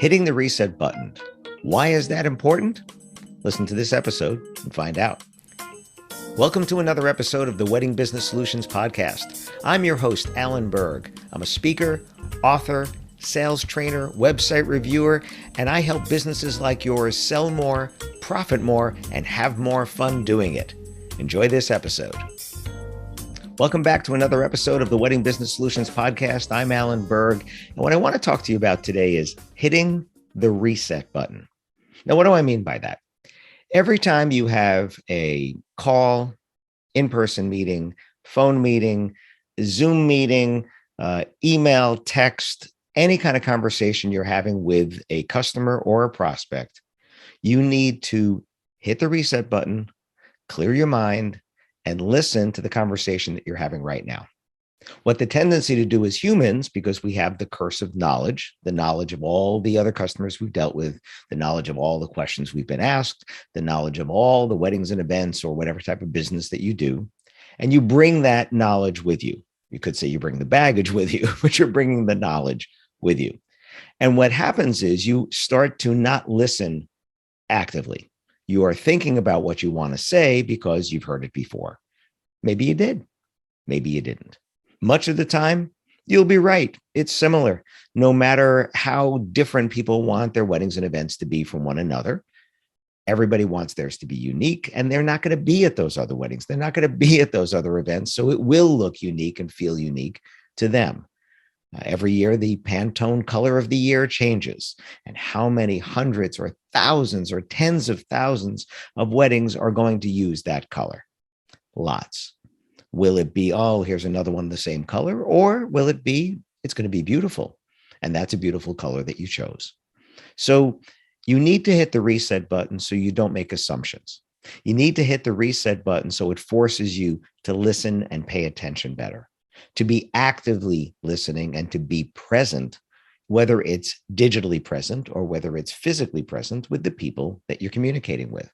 Hitting the reset button. Why is that important? Listen to this episode and find out. Welcome to another episode of the Wedding Business Solutions Podcast. I'm your host, Alan Berg. I'm a speaker, author, sales trainer, website reviewer, and I help businesses like yours sell more, profit more, and have more fun doing it. Enjoy this episode. Welcome back to another episode of the Wedding Business Solutions Podcast. I'm Alan Berg, and what I want to talk to you about today is hitting the reset button. Now, what do I mean by that? Every time you have a call, in-person meeting, phone meeting, Zoom meeting, email, text, any kind of conversation you're having with a customer or a prospect, you need to hit the reset button, clear your mind, and listen to the conversation that you're having right now. What the tendency to do as humans, because we have the curse of knowledge, the knowledge of all the other customers we've dealt with, the knowledge of all the questions we've been asked, the knowledge of all the weddings and events or whatever type of business that you do, and you bring that knowledge with you. You could say you bring the baggage with you, but you're bringing the knowledge with you. And what happens is you start to not listen actively. You are thinking about what you want to say because you've heard it before. Maybe you did. Maybe you didn't. Much of the time, you'll be right. It's similar. No matter how different people want their weddings and events to be from one another, everybody wants theirs to be unique, and they're not going to be at those other weddings. They're not going to be at those other events, so it will look unique and feel unique to them. Every year, the Pantone color of the year changes, and how many hundreds or thousands or tens of thousands of weddings are going to use that color? Lots. Will it be, oh, here's another one the same color? Or will it be, it's going to be beautiful, and that's a beautiful color that you chose? So you need to hit the reset button so you don't make assumptions. You need to hit the reset button so it forces you to listen and pay attention better, to be actively listening and to be present, whether it's digitally present or whether it's physically present with the people that you're communicating with.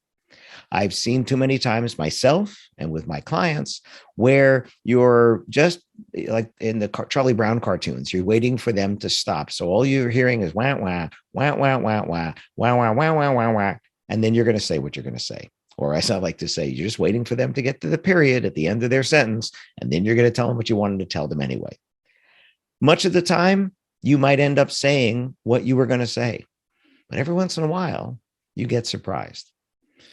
I've seen too many times myself and with my clients where you're just like in the Charlie Brown cartoons, you're waiting for them to stop. So all you're hearing is wah, wah, wah, wah, wah, wah, wah, wah, wah, wah, wah, wah. And then you're going to say what you're going to say. Or as I like to say, you're just waiting for them to get to the period at the end of their sentence. And then you're going to tell them what you wanted to tell them anyway. Much of the time, you might end up saying what you were going to say. But every once in a while, you get surprised.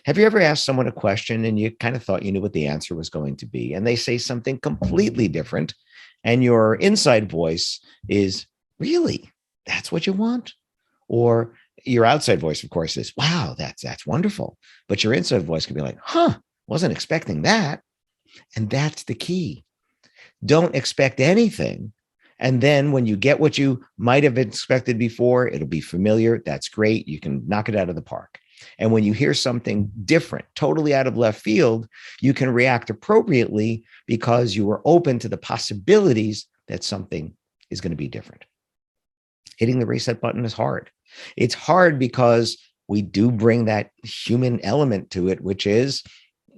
Have you ever asked someone a question and you kind of thought you knew what the answer was going to be, and they say something completely different, and your inside voice is, really, that's what you want? Or your outside voice, of course, is, wow, that's wonderful. But your inside voice could be like, wasn't expecting that. And that's the key. Don't expect anything. And then when you get what you might have expected before, it'll be familiar. That's great. You can knock it out of the park. And when you hear something different, totally out of left field, you can react appropriately because you are open to the possibilities that something is going to be different. Hitting the reset button is hard. It's hard because we do bring that human element to it, which is,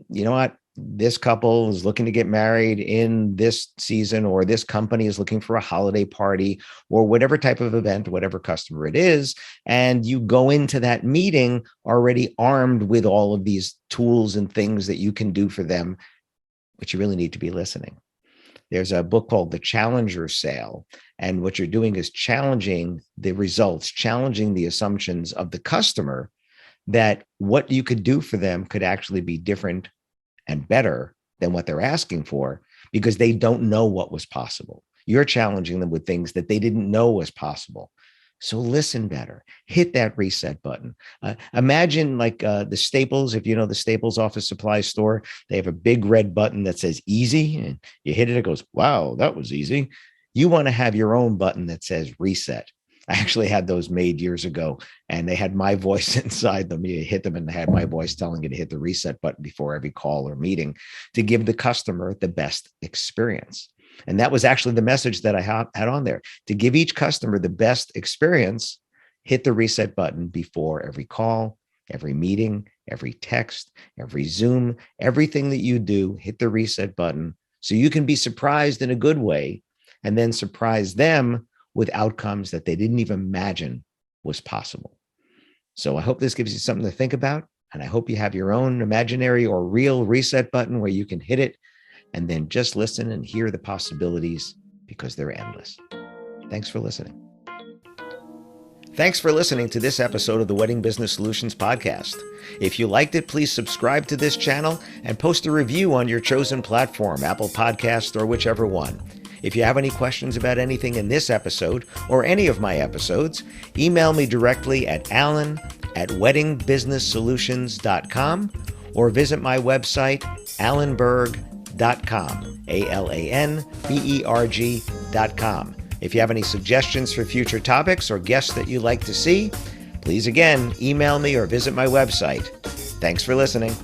you know what? This couple is looking to get married in this season, or this company is looking for a holiday party, or whatever type of event, whatever customer it is. And you go into that meeting already armed with all of these tools and things that you can do for them, but you really need to be listening. There's a book called The Challenger Sale. And what you're doing is challenging the results, challenging the assumptions of the customer that what you could do for them could actually be different and better than what they're asking for, because they don't know what was possible. You're challenging them with things that they didn't know was possible. So listen better, hit that reset button. Imagine like the Staples, if you know the Staples office supply store, they have a big red button that says easy, and you hit it, it goes, wow, that was easy. You want to have your own button that says reset. I actually had those made years ago, and they had my voice inside them. You hit them and they had my voice telling you to hit the reset button before every call or meeting to give the customer the best experience. And that was actually the message that I had on there. To give each customer the best experience, hit the reset button before every call, every meeting, every text, every Zoom, everything that you do, hit the reset button so you can be surprised in a good way, and then surprise them with outcomes that they didn't even imagine was possible. So I hope this gives you something to think about. And I hope you have your own imaginary or real reset button where you can hit it and then just listen and hear the possibilities, because they're endless. Thanks for listening. Thanks for listening to this episode of the Wedding Business Solutions Podcast. If you liked it, please subscribe to this channel and post a review on your chosen platform, Apple Podcasts or whichever one. If you have any questions about anything in this episode or any of my episodes, email me directly at alan@weddingbusinesssolutions.com or visit my website, alanberg.com, alanberg.com. If you have any suggestions for future topics or guests that you'd like to see, please again, email me or visit my website. Thanks for listening.